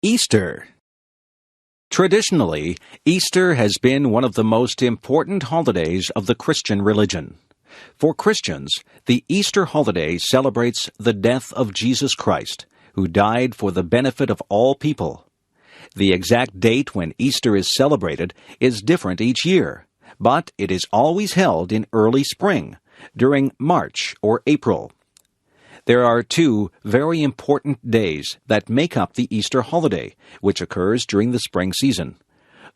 Easter. Traditionally, Easter has been one of the most important holidays of the Christian religion. For Christians, the Easter holiday celebrates the death of Jesus Christ, who died for the benefit of all people. The exact date when Easter is celebrated is different each year, but it is always held in early spring, during March or April. There are two very important days that make up the Easter holiday, which occurs during the spring season.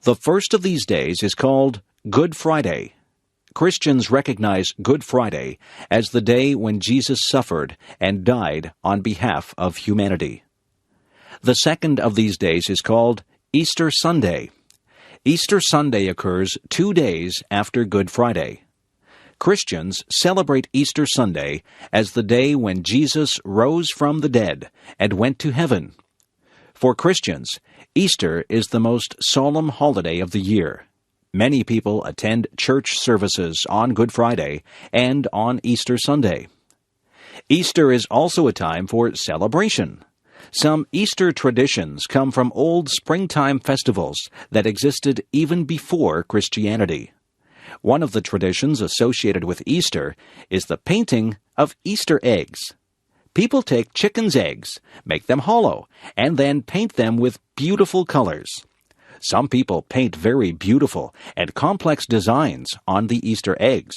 The first of these days is called Good Friday. Christians recognize Good Friday as the day when Jesus suffered and died on behalf of humanity. The second of these days is called Easter Sunday. Easter Sunday occurs 2 days after Good Friday. Christians celebrate Easter Sunday as the day when Jesus rose from the dead and went to heaven. For Christians, Easter is the most solemn holiday of the year. Many people attend church services on Good Friday and on Easter Sunday. Easter is also a time for celebration. Some Easter traditions come from old springtime festivals that existed even before Christianity. One of the traditions associated with Easter is the painting of Easter eggs. People take chickens' eggs, make them hollow, and then paint them with beautiful colors. Some people paint very beautiful and complex designs on the Easter eggs.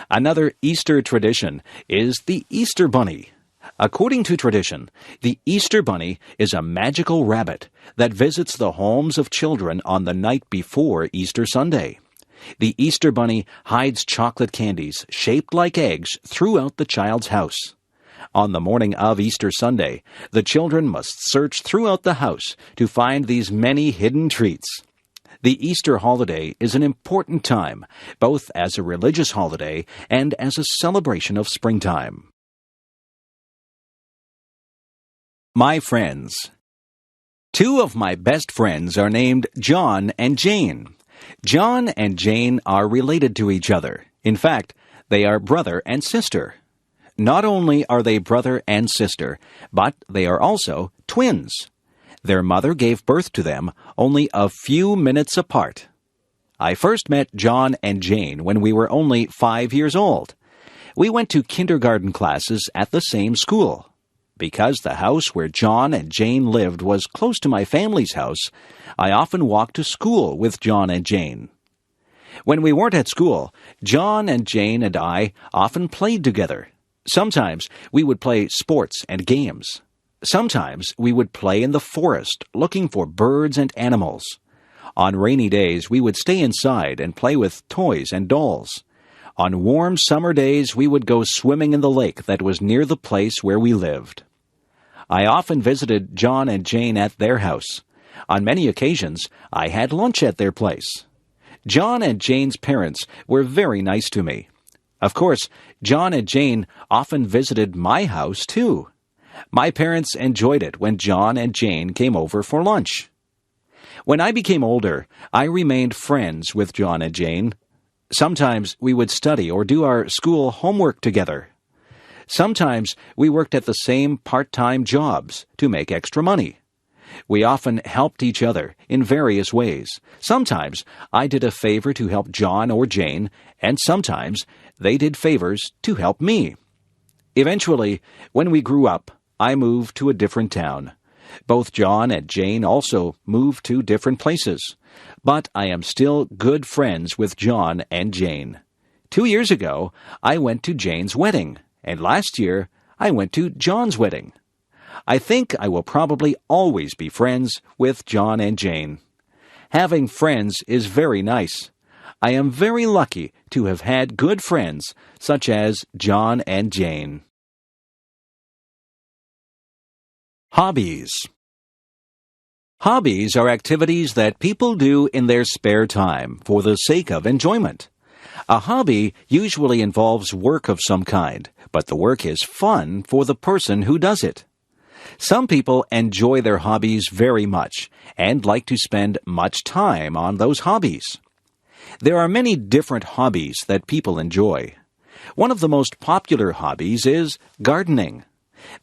Another Easter tradition is the Easter Bunny. According to tradition, the Easter Bunny is a magical rabbit that visits the homes of children on the night before Easter Sunday. The Easter Bunny hides chocolate candies shaped like eggs throughout the child's house. On the morning of Easter Sunday, the children must search throughout the house to find these many hidden treats. The Easter holiday is an important time, both as a religious holiday and as a celebration of springtime. My friends. 2 of my best friends are named John and Jane. John and Jane are related to each other. In fact, they are brother and sister. Not only are they brother and sister, but they are also twins. Their mother gave birth to them only a few minutes apart. I first met John and Jane when we were only 5 years old. We went to kindergarten classes at the same school. Because the house where John and Jane lived was close to my family's house, I often walked to school with John and Jane. When we weren't at school, John and Jane and I often played together. Sometimes we would play sports and games. Sometimes we would play in the forest, looking for birds and animals. On rainy days, we would stay inside and play with toys and dolls. On warm summer days, we would go swimming in the lake that was near the place where we lived. I often visited John and Jane at their house. On many occasions, I had lunch at their place. John and Jane's parents were very nice to me. Of course, John and Jane often visited my house, too. My parents enjoyed it when John and Jane came over for lunch. When I became older, I remained friends with John and Jane. Sometimes we would study or do our school homework together. Sometimes we worked at the same part-time jobs to make extra money. We often helped each other in various ways. Sometimes I did a favor to help John or Jane, and sometimes they did favors to help me. Eventually, when we grew up, I moved to a different town. Both John and Jane also moved to different places. But I am still good friends with John and Jane. 2 years ago, I went to Jane's wedding, and last year, I went to John's wedding. I think I will probably always be friends with John and Jane. Having friends is very nice. I am very lucky to have had good friends such as John and Jane. Hobbies. Hobbies are activities that people do in their spare time for the sake of enjoyment. A hobby usually involves work of some kind, but the work is fun for the person who does it. Some people enjoy their hobbies very much and like to spend much time on those hobbies. There are many different hobbies that people enjoy. One of the most popular hobbies is gardening.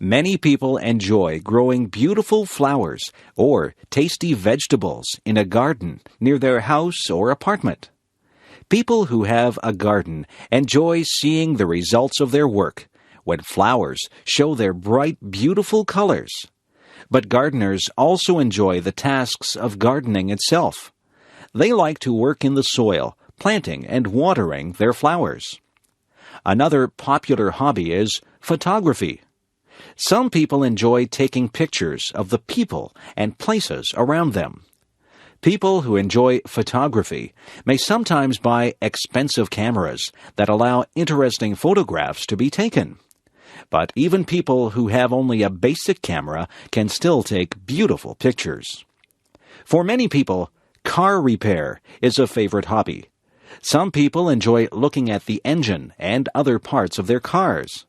Many people enjoy growing beautiful flowers or tasty vegetables in a garden near their house or apartment. People who have a garden enjoy seeing the results of their work when flowers show their bright, beautiful colors. But gardeners also enjoy the tasks of gardening itself. They like to work in the soil, planting and watering their flowers. Another popular hobby is photography. Some people enjoy taking pictures of the people and places around them. People who enjoy photography may sometimes buy expensive cameras that allow interesting photographs to be taken. But even people who have only a basic camera can still take beautiful pictures. For many people, car repair is a favorite hobby. Some people enjoy looking at the engine and other parts of their cars.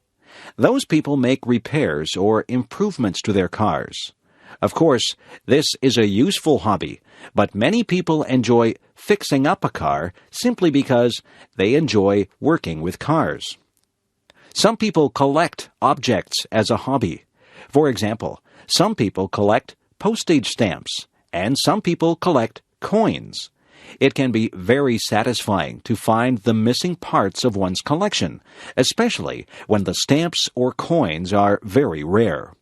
Those people make repairs or improvements to their cars. Of course, this is a useful hobby, but many people enjoy fixing up a car simply because they enjoy working with cars. Some people collect objects as a hobby. For example, some people collect postage stamps, and some people collect coins. It can be very satisfying to find the missing parts of one's collection, especially when the stamps or coins are very rare.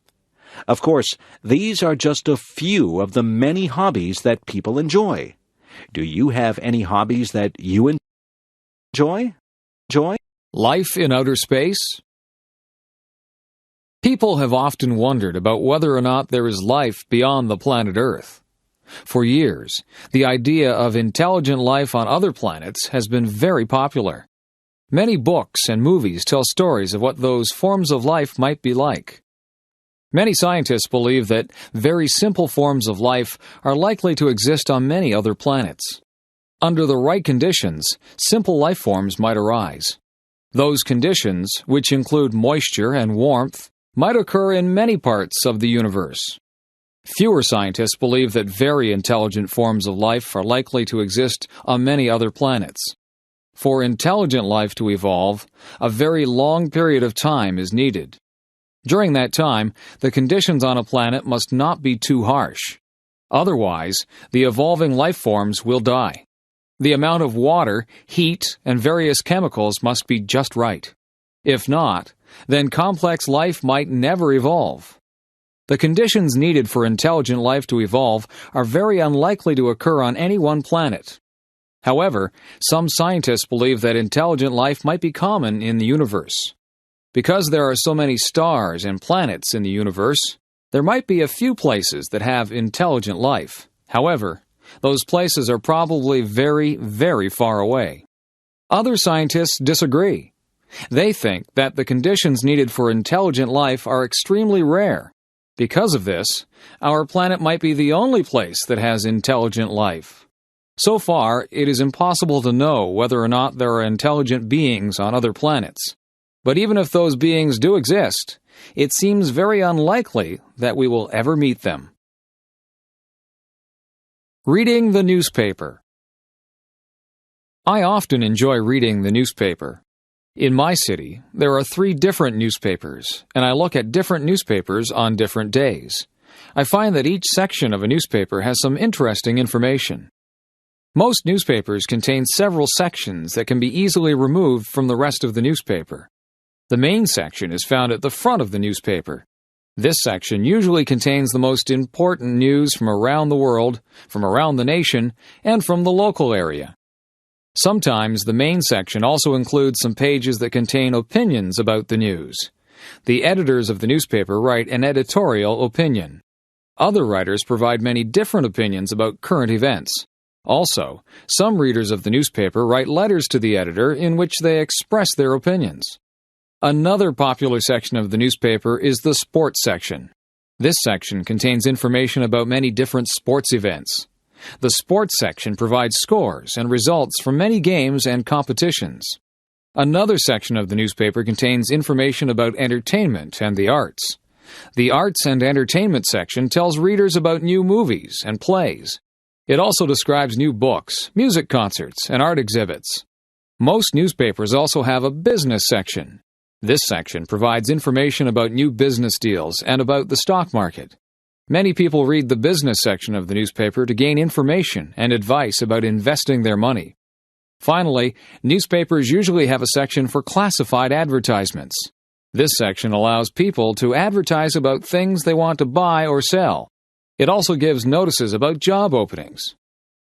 Of course, these are just a few of the many hobbies that people enjoy. Do you have any hobbies that you enjoy? Life in outer space? People have often wondered about whether or not there is life beyond the planet Earth. For years, the idea of intelligent life on other planets has been very popular. Many books and movies tell stories of what those forms of life might be like. Many scientists believe that very simple forms of life are likely to exist on many other planets. Under the right conditions, simple life forms might arise. Those conditions, which include moisture and warmth, might occur in many parts of the universe. Fewer scientists believe that very intelligent forms of life are likely to exist on many other planets. For intelligent life to evolve, a very long period of time is needed. During that time, the conditions on a planet must not be too harsh. Otherwise, the evolving life forms will die. The amount of water, heat, and various chemicals must be just right. If not, then complex life might never evolve. The conditions needed for intelligent life to evolve are very unlikely to occur on any one planet. However, some scientists believe that intelligent life might be common in the universe. Because there are so many stars and planets in the universe, there might be a few places that have intelligent life. However, those places are probably very, very far away. Other scientists disagree. They think that the conditions needed for intelligent life are extremely rare. Because of this, our planet might be the only place that has intelligent life. So far, it is impossible to know whether or not there are intelligent beings on other planets. But even if those beings do exist, it seems very unlikely that we will ever meet them. Reading the newspaper. I often enjoy reading the newspaper. In my city, there are 3 different newspapers, and I look at different newspapers on different days. I find that each section of a newspaper has some interesting information. Most newspapers contain several sections that can be easily removed from the rest of the newspaper. The main section is found at the front of the newspaper. This section usually contains the most important news from around the world, from around the nation, and from the local area. Sometimes the main section also includes some pages that contain opinions about the news. The editors of the newspaper write an editorial opinion. Other writers provide many different opinions about current events. Also, some readers of the newspaper write letters to the editor in which they express their opinions. Another popular section of the newspaper is the sports section. This section contains information about many different sports events. The sports section provides scores and results from many games and competitions. Another section of the newspaper contains information about entertainment and the arts. The arts and entertainment section tells readers about new movies and plays. It also describes new books, music concerts, and art exhibits. Most newspapers also have a business section. This section provides information about new business deals and about the stock market. Many people read the business section of the newspaper to gain information and advice about investing their money. Finally, newspapers usually have a section for classified advertisements. This section allows people to advertise about things they want to buy or sell. It also gives notices about job openings.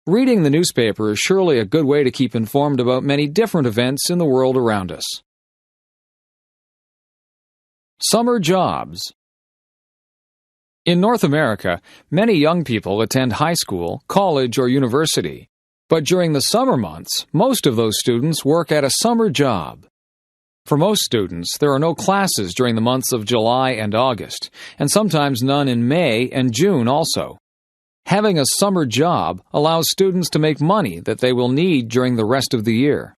Reading the newspaper is surely a good way to keep informed about many different events in the world around us. Summer jobs. In North America, many young people attend high school, college, or university. But during the summer months, most of those students work at a summer job. For most students, there are no classes during the months of July and August, and sometimes none in May and June also. Having a summer job allows students to make money that they will need during the rest of the year.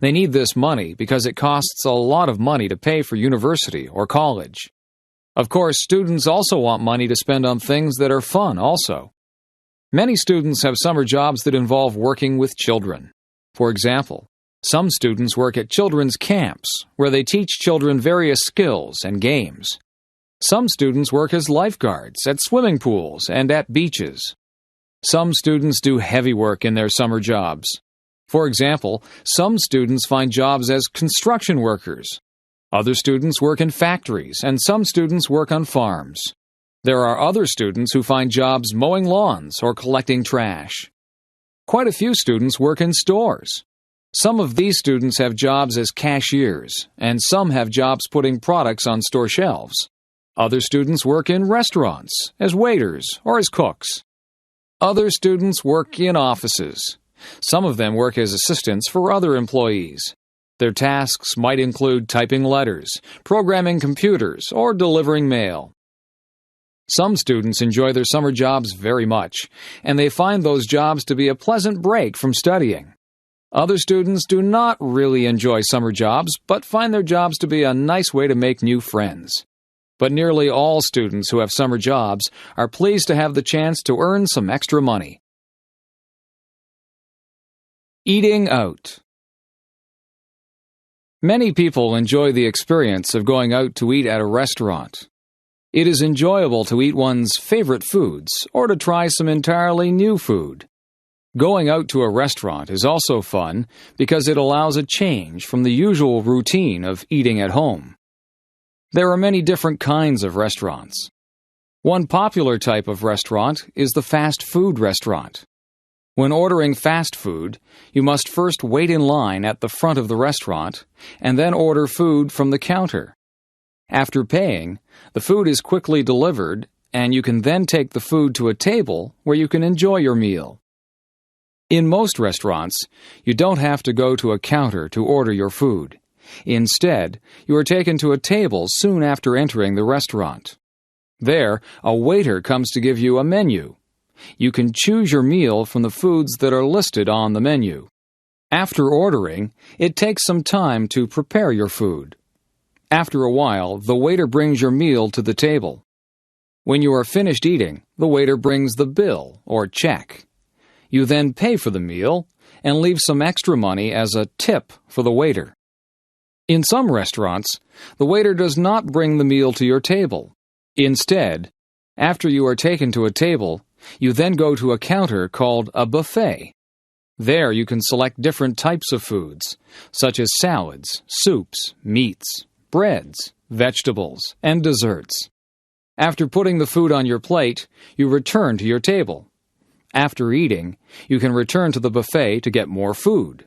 They need this money because it costs a lot of money to pay for university or college. Of course, students also want money to spend on things that are fun also. Many students have summer jobs that involve working with children. For example, some students work at children's camps, where they teach children various skills and games. Some students work as lifeguards at swimming pools and at beaches. Some students do heavy work in their summer jobs. For example, some students find jobs as construction workers. Other students work in factories, and some students work on farms. There are other students who find jobs mowing lawns or collecting trash. Quite a few students work in stores. Some of these students have jobs as cashiers, and some have jobs putting products on store shelves. Other students work in restaurants, as waiters or as cooks. Other students work in offices. Some of them work as assistants for other employees. Their tasks might include typing letters, programming computers, or delivering mail. Some students enjoy their summer jobs very much, and they find those jobs to be a pleasant break from studying. Other students do not really enjoy summer jobs, but find their jobs to be a nice way to make new friends. But nearly all students who have summer jobs are pleased to have the chance to earn some extra money. Eating out. Many people enjoy the experience of going out to eat at a restaurant. It is enjoyable to eat one's favorite foods or to try some entirely new food. Going out to a restaurant is also fun because it allows a change from the usual routine of eating at home. There are many different kinds of restaurants. One popular type of restaurant is the fast food restaurant. When ordering fast food, you must first wait in line at the front of the restaurant and then order food from the counter. After paying, the food is quickly delivered, and you can then take the food to a table where you can enjoy your meal. In most restaurants, you don't have to go to a counter to order your food. Instead, you are taken to a table soon after entering the restaurant. There, a waiter comes to give you a menu. You can choose your meal from the foods that are listed on the menu. After ordering, it takes some time to prepare your food. After a while, the waiter brings your meal to the table. When you are finished eating, the waiter brings the bill or check. You then pay for the meal and leave some extra money as a tip for the waiter. In some restaurants, the waiter does not bring the meal to your table. Instead, after you are taken to a table, you then go to a counter called a buffet. There you can select different types of foods, such as salads, soups, meats, breads, vegetables, and desserts. After putting the food on your plate, you return to your table. After eating, you can return to the buffet to get more food.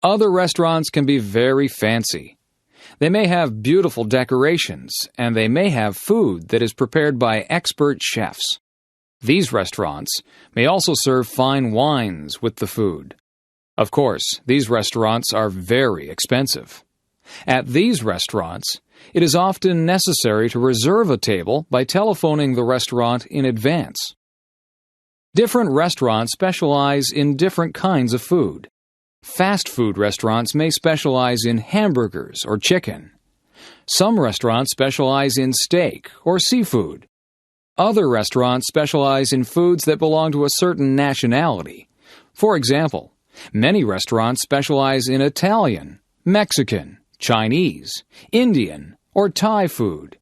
Other restaurants can be very fancy. They may have beautiful decorations, and they may have food that is prepared by expert chefs. These restaurants may also serve fine wines with the food. Of course, these restaurants are very expensive. At these restaurants, it is often necessary to reserve a table by telephoning the restaurant in advance. Different restaurants specialize in different kinds of food. Fast food restaurants may specialize in hamburgers or chicken. Some restaurants specialize in steak or seafood. Other restaurants specialize in foods that belong to a certain nationality. For example, many restaurants specialize in Italian, Mexican, Chinese, Indian, or Thai food.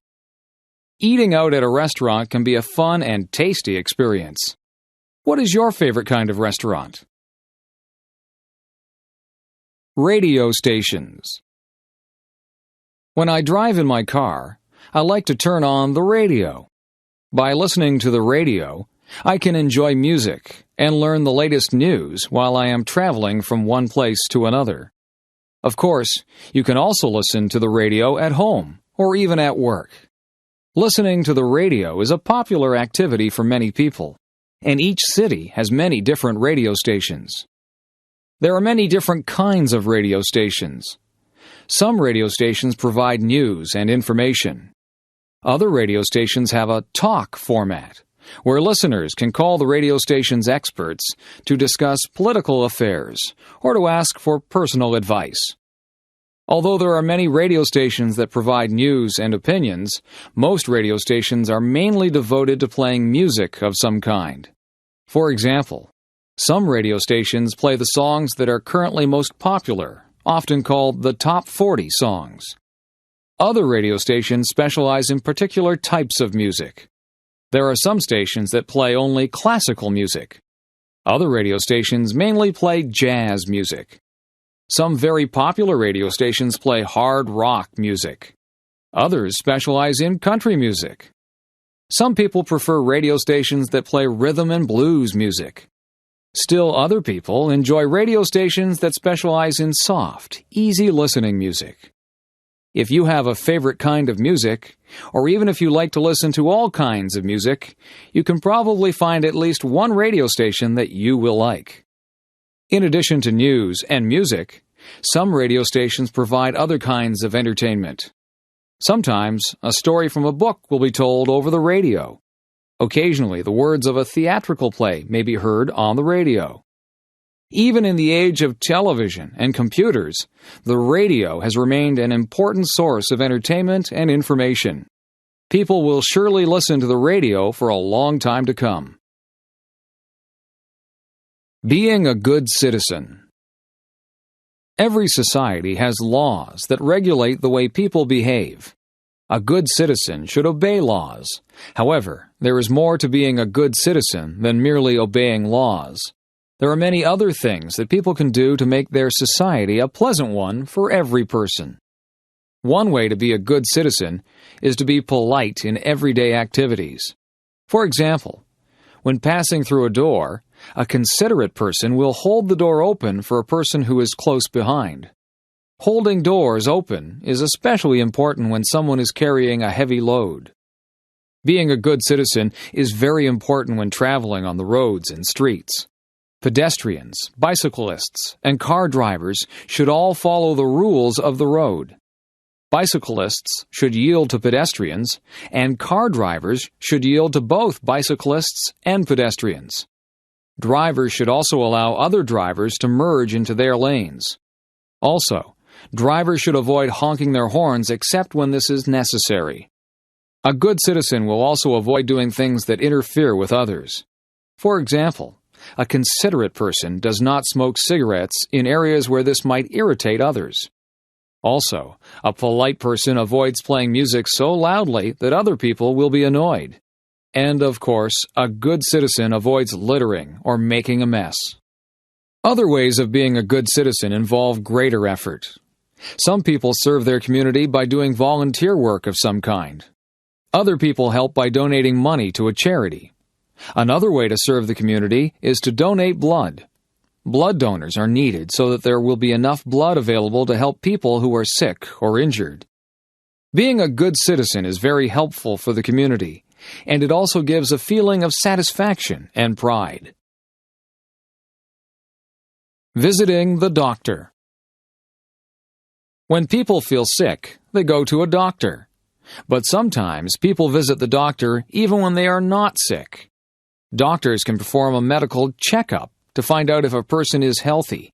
Eating out at a restaurant can be a fun and tasty experience. What is your favorite kind of restaurant? Radio stations. When I drive in my car, I like to turn on the radio. By listening to the radio, I can enjoy music and learn the latest news while I am traveling from one place to another. Of course, you can also listen to the radio at home or even at work. Listening to the radio is a popular activity for many people, and each city has many different radio stations. There are many different kinds of radio stations. Some radio stations provide news and information. Other radio stations have a talk format, where listeners can call the radio station's experts to discuss political affairs or to ask for personal advice. Although there are many radio stations that provide news and opinions, most radio stations are mainly devoted to playing music of some kind. For example, some radio stations play the songs that are currently most popular, often called the top 40 songs. Other radio stations specialize in particular types of music. There are some stations that play only classical music. Other radio stations mainly play jazz music. Some very popular radio stations play hard rock music. Others specialize in country music. Some people prefer radio stations that play rhythm and blues music. Still other people enjoy radio stations that specialize in soft, easy listening music. If you have a favorite kind of music, or even if you like to listen to all kinds of music, you can probably find at least one radio station that you will like. In addition to news and music, some radio stations provide other kinds of entertainment. Sometimes, a story from a book will be told over the radio. Occasionally, the words of a theatrical play may be heard on the radio. Even in the age of television and computers, the radio has remained an important source of entertainment and information. People will surely listen to the radio for a long time to come. Being a good citizen. Every society has laws that regulate the way people behave. A good citizen should obey laws. However, there is more to being a good citizen than merely obeying laws. There are many other things that people can do to make their society a pleasant one for every person. One way to be a good citizen is to be polite in everyday activities. For example, when passing through a door, a considerate person will hold the door open for a person who is close behind. Holding doors open is especially important when someone is carrying a heavy load. Being a good citizen is very important when traveling on the roads and streets. Pedestrians, bicyclists, and car drivers should all follow the rules of the road. Bicyclists should yield to pedestrians, and car drivers should yield to both bicyclists and pedestrians. Drivers should also allow other drivers to merge into their lanes. Also, drivers should avoid honking their horns except when this is necessary. A good citizen will also avoid doing things that interfere with others. For example, a considerate person does not smoke cigarettes in areas where this might irritate others. Also, a polite person avoids playing music so loudly that other people will be annoyed. And, of course, a good citizen avoids littering or making a mess. Other ways of being a good citizen involve greater effort. Some people serve their community by doing volunteer work of some kind. Other people help by donating money to a charity. Another way to serve the community is to donate blood. Blood donors are needed so that there will be enough blood available to help people who are sick or injured. Being a good citizen is very helpful for the community, and it also gives a feeling of satisfaction and pride. Visiting the doctor. When people feel sick, they go to a doctor. But sometimes people visit the doctor even when they are not sick. Doctors can perform a medical checkup to find out if a person is healthy.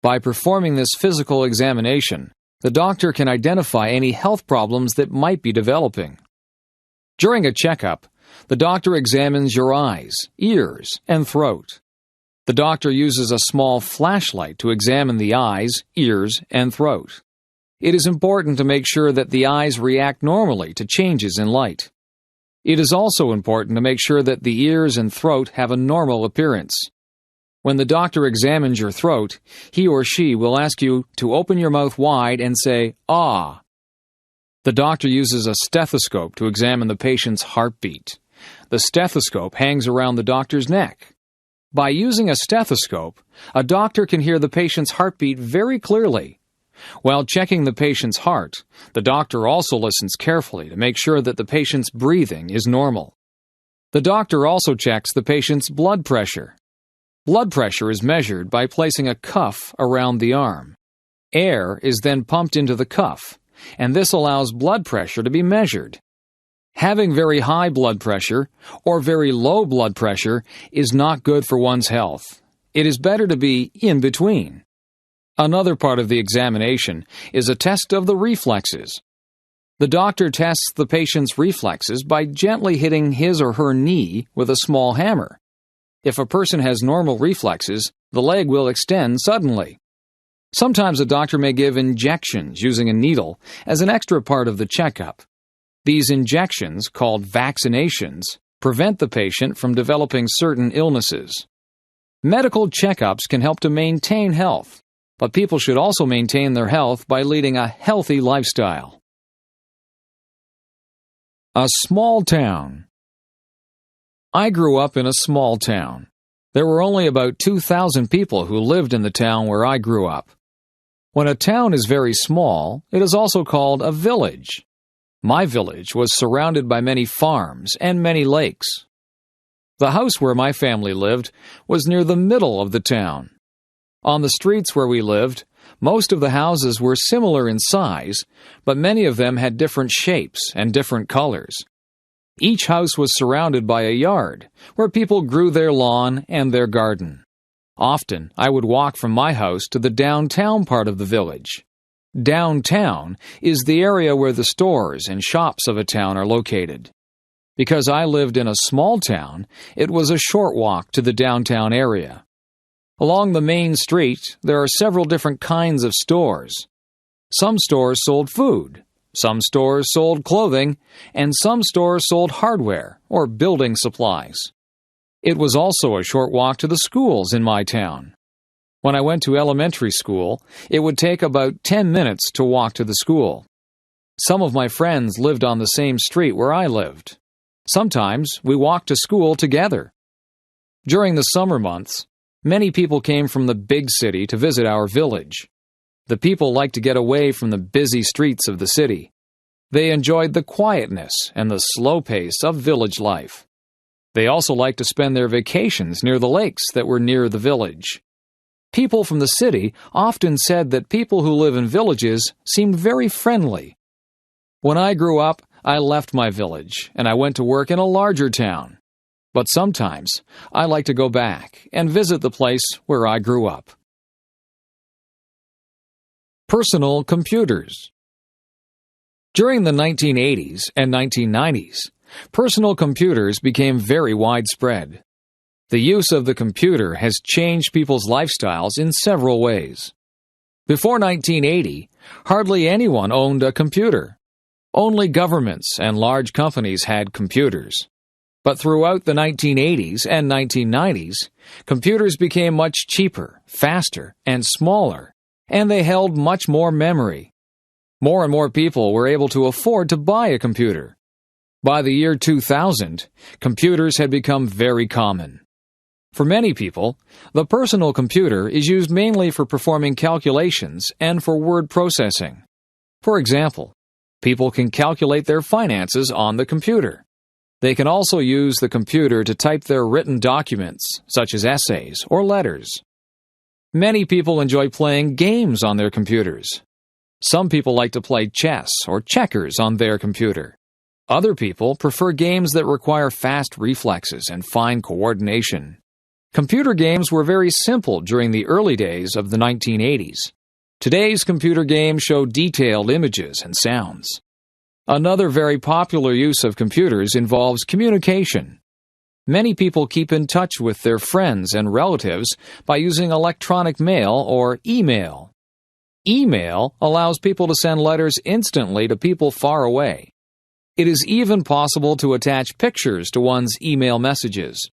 By performing this physical examination, the doctor can identify any health problems that might be developing. During a checkup, the doctor examines your eyes, ears, and throat. The doctor uses a small flashlight to examine the eyes, ears, and throat. It is important to make sure that the eyes react normally to changes in light. It is also important to make sure that the ears and throat have a normal appearance. When the doctor examines your throat, he or she will ask you to open your mouth wide and say, "Ah." The doctor uses a stethoscope to examine the patient's heartbeat. The stethoscope hangs around the doctor's neck. By using a stethoscope, a doctor can hear the patient's heartbeat very clearly. While checking the patient's heart, the doctor also listens carefully to make sure that the patient's breathing is normal. The doctor also checks the patient's blood pressure. Blood pressure is measured by placing a cuff around the arm. Air is then pumped into the cuff, and this allows blood pressure to be measured. Having very high blood pressure or very low blood pressure is not good for one's health. It is better to be in between. Another part of the examination is a test of the reflexes. The doctor tests the patient's reflexes by gently hitting his or her knee with a small hammer. If a person has normal reflexes, the leg will extend suddenly. Sometimes a doctor may give injections using a needle as an extra part of the checkup. These injections, called vaccinations, prevent the patient from developing certain illnesses. Medical checkups can help to maintain health, but people should also maintain their health by leading a healthy lifestyle. A small town. I grew up in a small town. There were only about 2,000 people who lived in the town where I grew up. When a town is very small, it is also called a village. My village was surrounded by many farms and many lakes. The house where my family lived was near the middle of the town. On the streets where we lived, most of the houses were similar in size, but many of them had different shapes and different colors. Each house was surrounded by a yard, where people grew their lawn and their garden. Often, I would walk from my house to the downtown part of the village. Downtown is the area where the stores and shops of a town are located. Because I lived in a small town, it was a short walk to the downtown area. Along the main street, there are several different kinds of stores. Some stores sold food, some stores sold clothing, and some stores sold hardware or building supplies. It was also a short walk to the schools in my town. When I went to elementary school, it would take about 10 minutes to walk to the school. Some of my friends lived on the same street where I lived. Sometimes we walked to school together. During the summer months, many people came from the big city to visit our village. The people liked to get away from the busy streets of the city. They enjoyed the quietness and the slow pace of village life. They also liked to spend their vacations near the lakes that were near the village. People from the city often said that people who live in villages seemed very friendly. When I grew up, I left my village and I went to work in a larger town. But sometimes I like to go back and visit the place where I grew up. Personal computers. During the 1980s and 1990s, personal computers became very widespread. The use of the computer has changed people's lifestyles in several ways. Before 1980, hardly anyone owned a computer. Only governments and large companies had computers. But throughout the 1980s and 1990s, computers became much cheaper, faster, and smaller, and they held much more memory. More and more people were able to afford to buy a computer. By the year 2000, computers had become very common. For many people, the personal computer is used mainly for performing calculations and for word processing. For example, people can calculate their finances on the computer. They can also use the computer to type their written documents, such as essays or letters. Many people enjoy playing games on their computers. Some people like to play chess or checkers on their computer. Other people prefer games that require fast reflexes and fine coordination. Computer games were very simple during the early days of the 1980s. Today's computer games show detailed images and sounds. Another very popular use of computers involves communication. Many people keep in touch with their friends and relatives by using electronic mail or email. Email allows people to send letters instantly to people far away. It is even possible to attach pictures to one's email messages.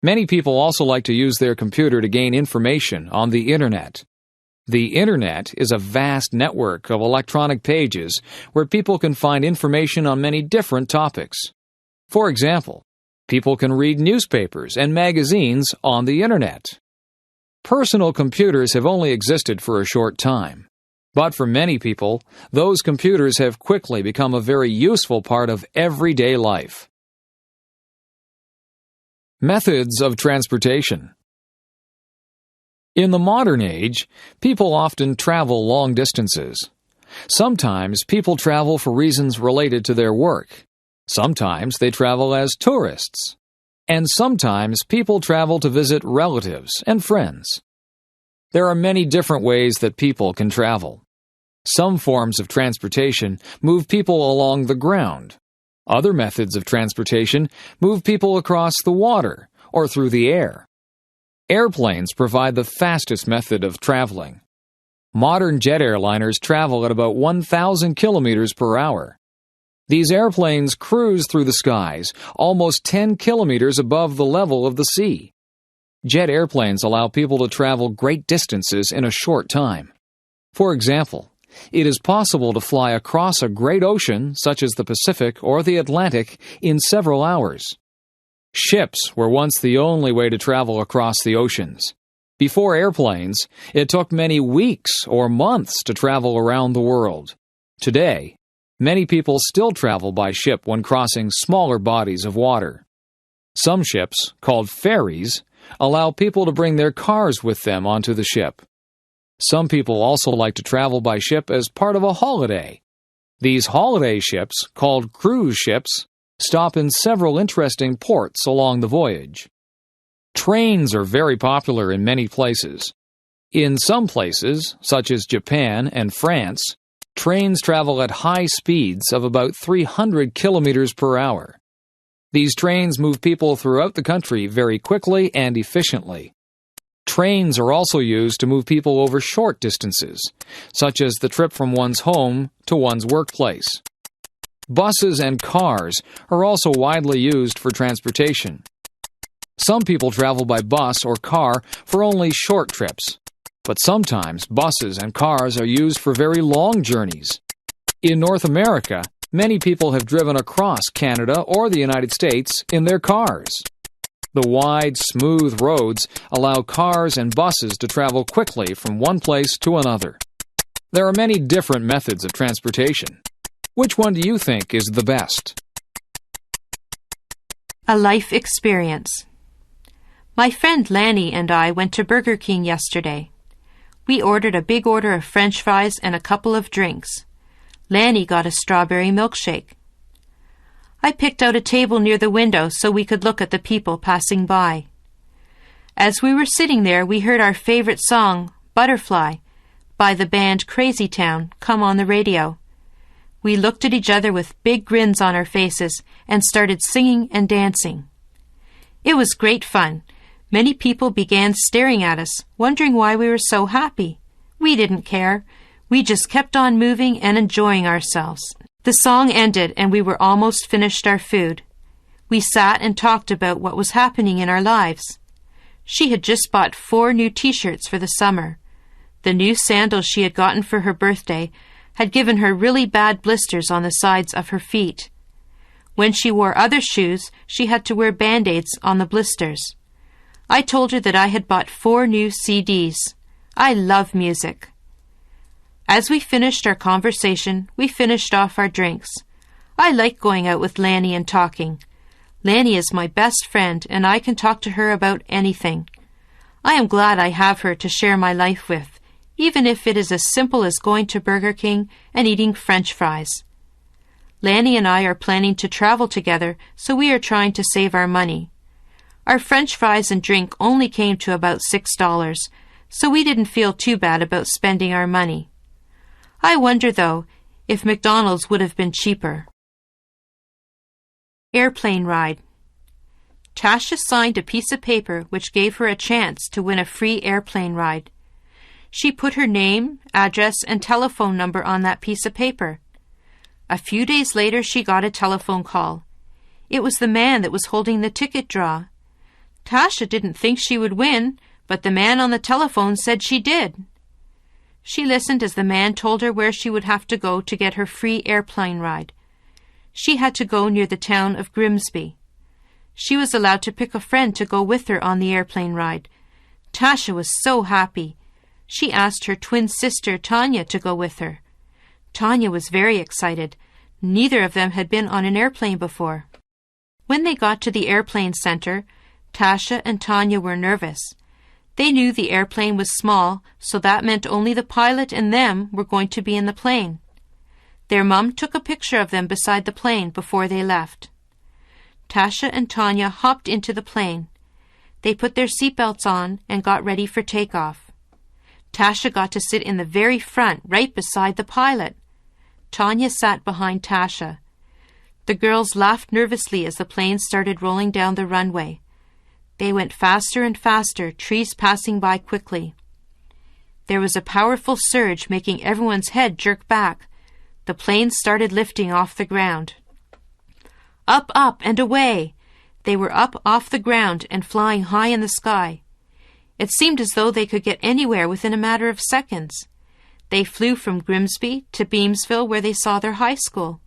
Many people also like to use their computer to gain information on the Internet. The Internet is a vast network of electronic pages where people can find information on many different topics. For example, people can read newspapers and magazines on the Internet. Personal computers have only existed for a short time, but for many people, those computers have quickly become a very useful part of everyday life. Methods of transportation. In the modern age, people often travel long distances. Sometimes people travel for reasons related to their work. Sometimes they travel as tourists. And sometimes people travel to visit relatives and friends. There are many different ways that people can travel. Some forms of transportation move people along the ground. Other methods of transportation move people across the water or through the air. Airplanes provide the fastest method of traveling. Modern jet airliners travel at about 1,000 kilometers per hour. These airplanes cruise through the skies, almost 10 kilometers above the level of the sea. Jet airplanes allow people to travel great distances in a short time. For example, it is possible to fly across a great ocean, such as the Pacific or the Atlantic, in several hours. Ships were once the only way to travel across the oceans. Before airplanes, it took many weeks or months to travel around the world. Today, many people still travel by ship when crossing smaller bodies of water. Some ships, called ferries, allow people to bring their cars with them onto the ship. Some people also like to travel by ship as part of a holiday. These holiday ships, called cruise ships, stop in several interesting ports along the voyage. Trains are very popular in many places. In some places, such as Japan and France, trains travel at high speeds of about 300 kilometers per hour. These trains move people throughout the country very quickly and efficiently. Trains are also used to move people over short distances, such as the trip from one's home to one's workplace. Buses and cars are also widely used for transportation. Some people travel by bus or car for only short trips, but sometimes buses and cars are used for very long journeys. In North America, many people have driven across Canada or the United States in their cars. The wide, smooth roads allow cars and buses to travel quickly from one place to another. There are many different methods of transportation. Which one do you think is the best? A life experience. My friend Lanny and I went to Burger King yesterday. We ordered a big order of French fries and a couple of drinks. Lanny got a strawberry milkshake. I picked out a table near the window so we could look at the people passing by. As we were sitting there, we heard our favorite song, Butterfly, by the band Crazy Town, come on the radio. We looked at each other with big grins on our faces and started singing and dancing. It was great fun. Many people began staring at us, wondering why we were so happy. We didn't care. We just kept on moving and enjoying ourselves. The song ended and we were almost finished our food. We sat and talked about what was happening in our lives. She had just bought 4 new t-shirts for the summer. The new sandals she had gotten for her birthday had given her really bad blisters on the sides of her feet. When she wore other shoes, she had to wear band-aids on the blisters. I told her that I had bought 4 new CDs. I love music. As we finished our conversation, we finished off our drinks. I like going out with Lanny and talking. Lanny is my best friend, and I can talk to her about anything. I am glad I have her to share my life with, even if it is as simple as going to Burger King and eating French fries. Lanny and I are planning to travel together, so we are trying to save our money. Our French fries and drink only came to about $6, so we didn't feel too bad about spending our money. I wonder, though, if McDonald's would have been cheaper. Airplane ride. Tasha signed a piece of paper which gave her a chance to win a free airplane ride. She put her name, address, and telephone number on that piece of paper. A few days later she got a telephone call. It was the man that was holding the ticket draw. Tasha didn't think she would win, but the man on the telephone said she did. She listened as the man told her where she would have to go to get her free airplane ride. She had to go near the town of Grimsby. She was allowed to pick a friend to go with her on the airplane ride. Tasha was so happy. She asked her twin sister Tanya to go with her. Tanya was very excited. Neither of them had been on an airplane before. When they got to the airplane center, Tasha and Tanya were nervous. They knew the airplane was small, so that meant only the pilot and them were going to be in the plane. Their mum took a picture of them beside the plane before they left. Tasha and Tanya hopped into the plane. They put their seatbelts on and got ready for takeoff. Tasha got to sit in the very front, right beside the pilot. Tanya sat behind Tasha. The girls laughed nervously as the plane started rolling down the runway. They went faster and faster, trees passing by quickly. There was a powerful surge making everyone's head jerk back. The plane started lifting off the ground. Up, up, and away! They were up off the ground and flying high in the sky. It seemed as though they could get anywhere within a matter of seconds. They flew from Grimsby to Beamsville, where they saw their high school.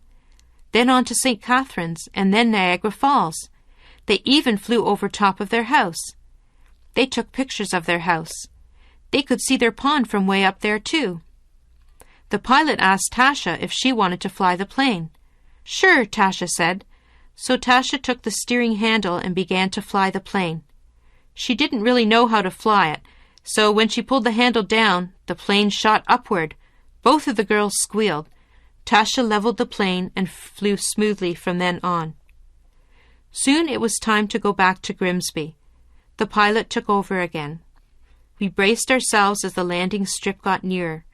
Then on to St. Catharines, and then Niagara Falls. They even flew over top of their house. They took pictures of their house. They could see their pond from way up there, too. The pilot asked Tasha if she wanted to fly the plane. Sure, Tasha said. So Tasha took the steering handle and began to fly the plane. She didn't really know how to fly it, so when she pulled the handle down, the plane shot upward. Both of the girls squealed. Tasha leveled the plane and flew smoothly from then on. Soon it was time to go back to Grimsby. The pilot took over again. We braced ourselves as the landing strip got nearer.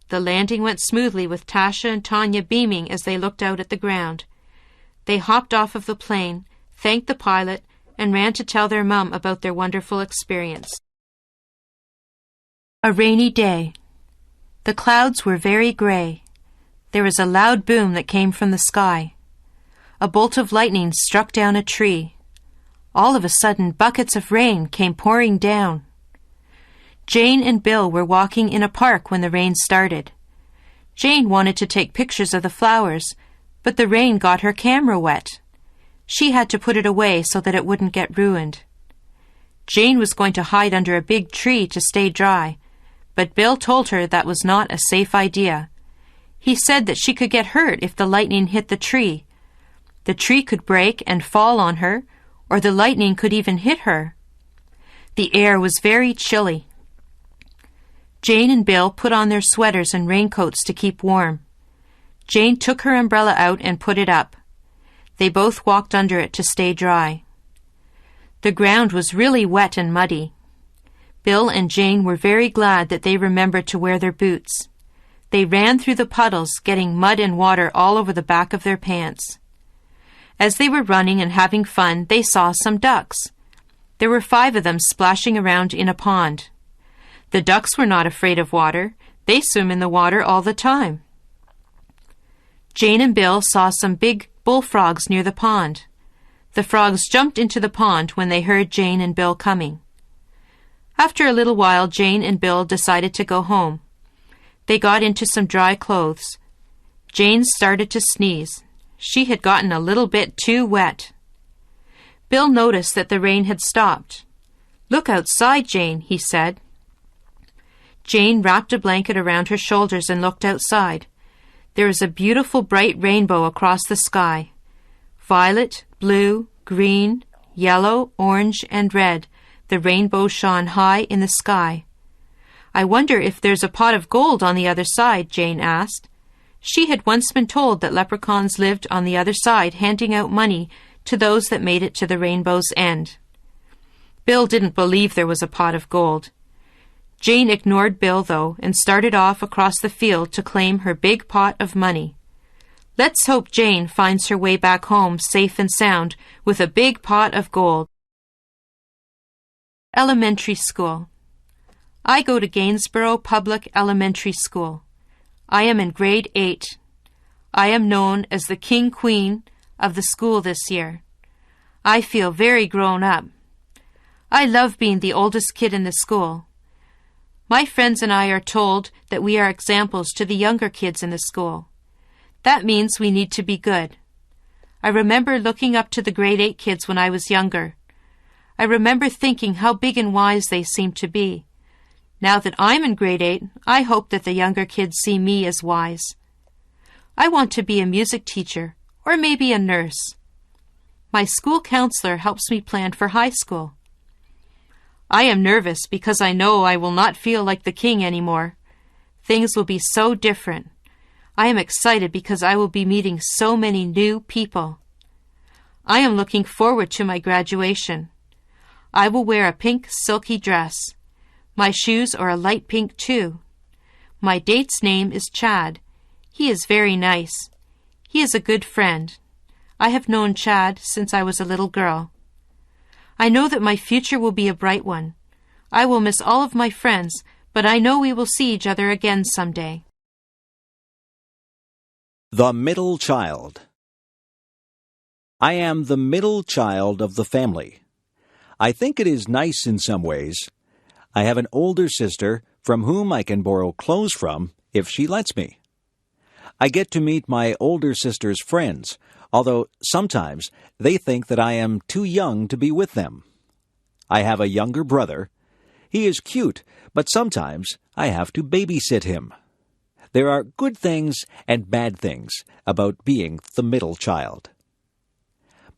The landing went smoothly with Tasha and Tanya beaming as they looked out at the ground. They hopped off of the plane, thanked the pilot, and ran to tell their mum about their wonderful experience. A rainy day. The clouds were very gray. There was a loud boom that came from the sky. A bolt of lightning struck down a tree. All of a sudden, buckets of rain came pouring down. Jane and Bill were walking in a park when the rain started. Jane wanted to take pictures of the flowers, but the rain got her camera wet. She had to put it away so that it wouldn't get ruined. Jane was going to hide under a big tree to stay dry, but Bill told her that was not a safe idea. He said that she could get hurt if the lightning hit the tree. The tree could break and fall on her, or the lightning could even hit her. The air was very chilly. Jane and Bill put on their sweaters and raincoats to keep warm. Jane took her umbrella out and put it up. They both walked under it to stay dry. The ground was really wet and muddy. Bill and Jane were very glad that they remembered to wear their boots. They ran through the puddles, getting mud and water all over the back of their pants. As they were running and having fun, they saw some ducks. There were 5 of them splashing around in a pond. The ducks were not afraid of water. They swim in the water all the time. Jane and Bill saw some big bullfrogs near the pond. The frogs jumped into the pond when they heard Jane and Bill coming. After a little while, Jane and Bill decided to go home. They got into some dry clothes. Jane started to sneeze. She had gotten a little bit too wet. Bill noticed that the rain had stopped. "Look outside, Jane," he said. Jane wrapped a blanket around her shoulders and looked outside. There was a beautiful bright rainbow across the sky. Violet, blue, green, yellow, orange, and red, the rainbow shone high in the sky. "I wonder if there's a pot of gold on the other side," Jane asked. She had once been told that leprechauns lived on the other side, handing out money to those that made it to the rainbow's end. Bill didn't believe there was a pot of gold. Jane ignored Bill, though, and started off across the field to claim her big pot of money. Let's hope Jane finds her way back home safe and sound with a big pot of gold. Elementary school. I go to Gainsborough Public Elementary School. I am in grade 8. I am known as the King Queen of the school this year. I feel very grown up. I love being the oldest kid in the school. My friends and I are told that we are examples to the younger kids in the school. That means we need to be good. I remember looking up to the grade 8 kids when I was younger. I remember thinking how big and wise they seemed to be. Now that I'm in grade 8, I hope that the younger kids see me as wise. I want to be a music teacher or maybe a nurse. My school counselor helps me plan for high school. I am nervous because I know I will not feel like the king anymore. Things will be so different. I am excited because I will be meeting so many new people. I am looking forward to my graduation. I will wear a pink silky dress. My shoes are a light pink too. My date's name is Chad. He is very nice. He is a good friend. I have known Chad since I was a little girl. I know that my future will be a bright one. I will miss all of my friends, but I know we will see each other again someday. The middle child. I am the middle child of the family. I think it is nice in some ways. I have an older sister from whom I can borrow clothes from if she lets me. I get to meet my older sister's friends, although sometimes they think that I am too young to be with them. I have a younger brother. He is cute, but sometimes I have to babysit him. There are good things and bad things about being the middle child.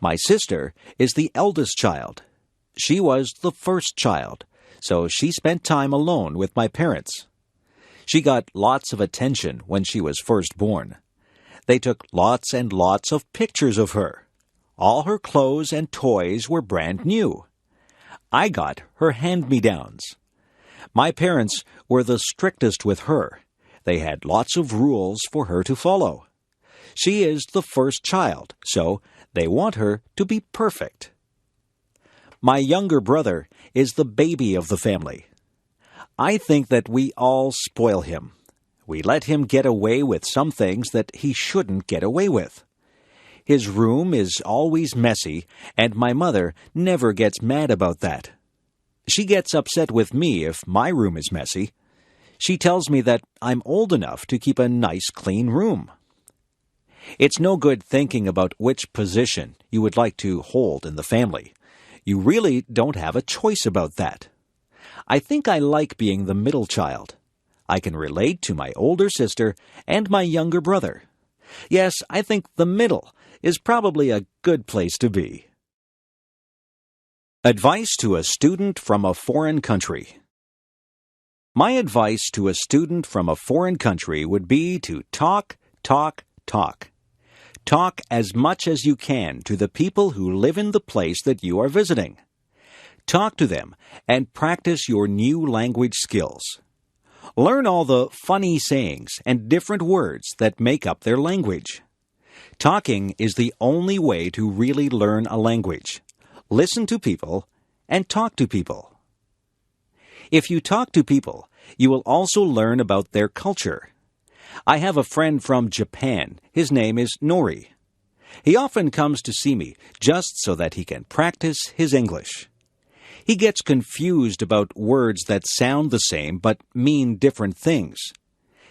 My sister is the eldest child. She was the first child, so she spent time alone with my parents. She got lots of attention when she was first born. They took lots and lots of pictures of her. All her clothes and toys were brand new. I got her hand-me-downs. My parents were the strictest with her. They had lots of rules for her to follow. She is the first child, so they want her to be perfect. My younger brother is the baby of the family. I think that we all spoil him. We let him get away with some things that he shouldn't get away with. His room is always messy, and my mother never gets mad about that. She gets upset with me if my room is messy. She tells me that I'm old enough to keep a nice, clean room. It's no good thinking about which position you would like to hold in the family. You really don't have a choice about that. I think I like being the middle child. I can relate to my older sister and my younger brother. Yes, I think the middle is probably a good place to be. Advice to a student from a foreign country. My advice to a student from a foreign country would be to talk, talk, talk. Talk as much as you can to the people who live in the place that you are visiting. Talk to them and practice your new language skills. Learn all the funny sayings and different words that make up their language. Talking is the only way to really learn a language. Listen to people and talk to people. If you talk to people, you will also learn about their culture. I have a friend from Japan. His name is Nori. He often comes to see me just so that he can practice his English. He gets confused about words that sound the same but mean different things.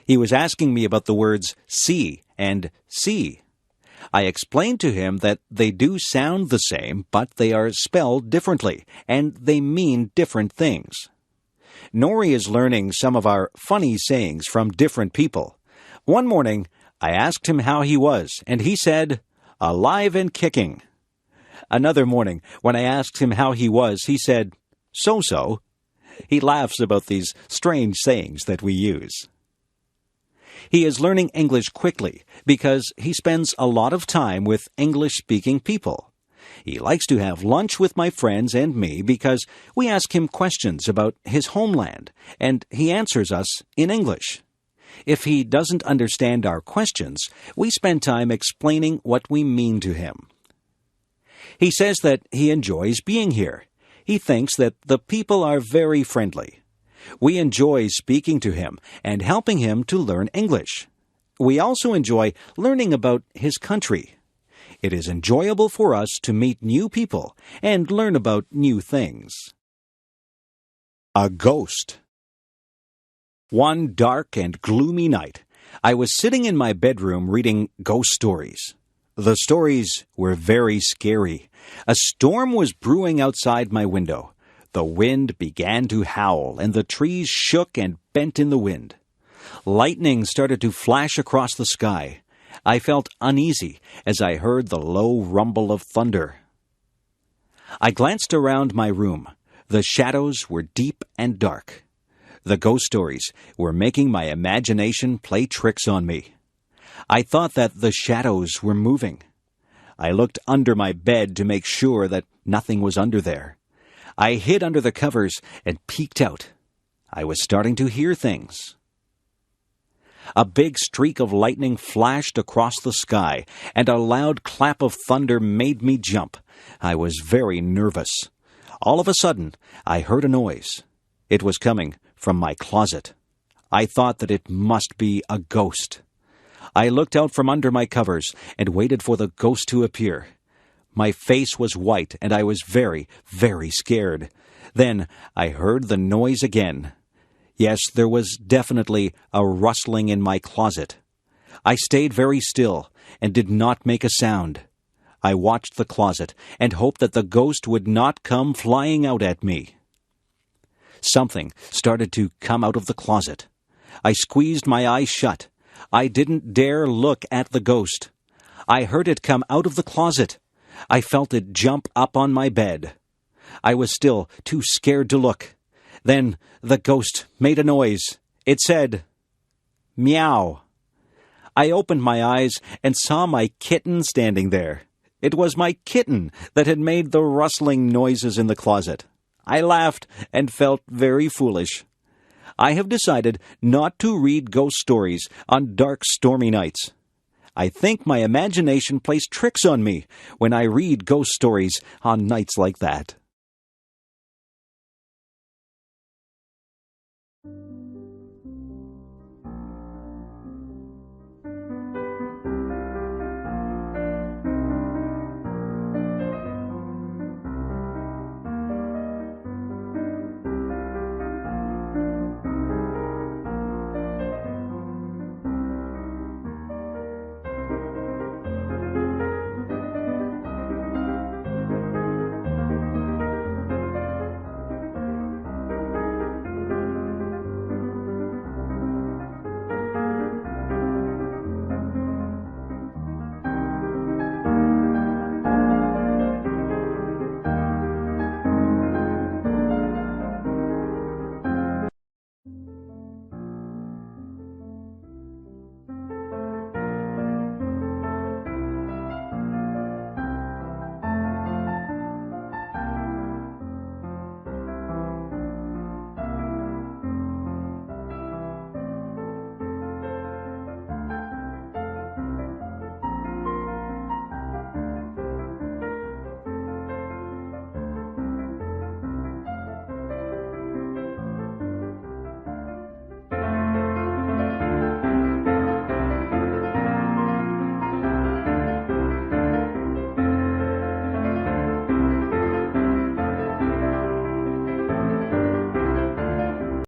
He was asking me about the words see and see. I explained to him that they do sound the same, but they are spelled differently, and they mean different things. Nori is learning some of our funny sayings from different people. One morning, I asked him how he was, and he said, "Alive and kicking." Another morning, when I asked him how he was, he said, "So-so." He laughs about these strange sayings that we use. He is learning English quickly because he spends a lot of time with English-speaking people. He likes to have lunch with my friends and me because we ask him questions about his homeland, and he answers us in English. If he doesn't understand our questions, we spend time explaining what we mean to him. He says that he enjoys being here. He thinks that the people are very friendly. We enjoy speaking to him and helping him to learn English. We also enjoy learning about his country. It is enjoyable for us to meet new people and learn about new things. A ghost. One dark and gloomy night, I was sitting in my bedroom reading ghost stories. The stories were very scary. A storm was brewing outside my window. The wind began to howl, and the trees shook and bent in the wind. Lightning started to flash across the sky. I felt uneasy as I heard the low rumble of thunder. I glanced around my room. The shadows were deep and dark. The ghost stories were making my imagination play tricks on me. I thought that the shadows were moving. I looked under my bed to make sure that nothing was under there. I hid under the covers and peeked out. I was starting to hear things. A big streak of lightning flashed across the sky, and a loud clap of thunder made me jump. I was very nervous. All of a sudden, I heard a noise. It was coming from my closet. I thought that it must be a ghost. I looked out from under my covers and waited for the ghost to appear. My face was white, and I was very, very scared. Then I heard the noise again. Yes, there was definitely a rustling in my closet. I stayed very still and did not make a sound. I watched the closet and hoped that the ghost would not come flying out at me. Something started to come out of the closet. I squeezed my eyes shut. I didn't dare look at the ghost. I heard it come out of the closet. I felt it jump up on my bed. I was still too scared to look. Then the ghost made a noise. It said, "Meow." I opened my eyes and saw my kitten standing there. It was my kitten that had made the rustling noises in the closet. I laughed and felt very foolish. I have decided not to read ghost stories on dark, stormy nights. I think my imagination plays tricks on me when I read ghost stories on nights like that.